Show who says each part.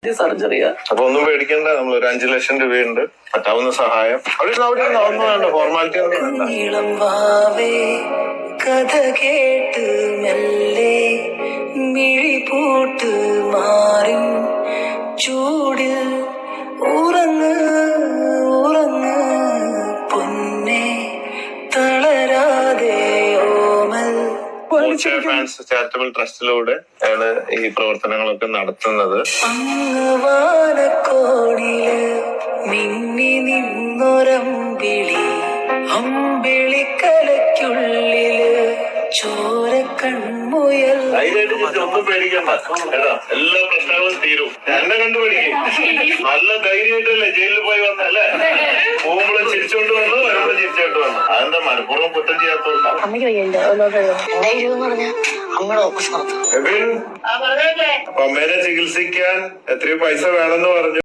Speaker 1: സർജറിയാ.
Speaker 2: അപ്പൊ ഒന്നും പേടിക്കണ്ട, നമ്മൾ ഒരു 5 ലക്ഷം രൂപയുണ്ട്, പറ്റാവുന്ന സഹായം. അവിടെ ഒന്നും വേണ്ട, ഫോർമാലിറ്റി ഒന്നും വേണ്ട.
Speaker 1: കഥ കേട്ട് മെല്ലെ മിഴിപൂട്ട് മാറി ചൂടിൽ ഉറങ്ങ് ഉറങ്ങ് പൊന്നെ തളരാതെ ഓമൽ.
Speaker 2: ഫാൻസ് ചാരിറ്റബിൾ ട്രസ്റ്റിലൂടെ ആണ് ഈ പ്രവർത്തനങ്ങളൊക്കെ നടത്തുന്നത്.
Speaker 1: അങ്ങവാനക്കോണില് മിന്നി നിന്നൊരമ്പിളി, അമ്പിളിക്കലയ്ക്കുള്ളില് ചോര കൺമുയൽ.
Speaker 2: ഒന്നും പേടിക്കണ്ട കേട്ടോ, എല്ലാ പ്രശ്നങ്ങളും തീരും. എന്നെ കണ്ടുപിടിക്കും. നല്ല ധൈര്യമായിട്ടല്ലേ ജയിലിൽ പോയി വന്നല്ലേ? പോകുമ്പോഴും ചിരിച്ചോണ്ട് വന്നു, വരുമ്പോഴും ചിരിച്ചോണ്ട് വന്നു. അതെന്താ മനഃപൂർവ്വം കുറ്റം ചെയ്യാത്തോണ്ടാണ്. അമ്മേനെ ചികിത്സിക്കാൻ എത്രയോ പൈസ വേണമെന്ന് പറഞ്ഞു.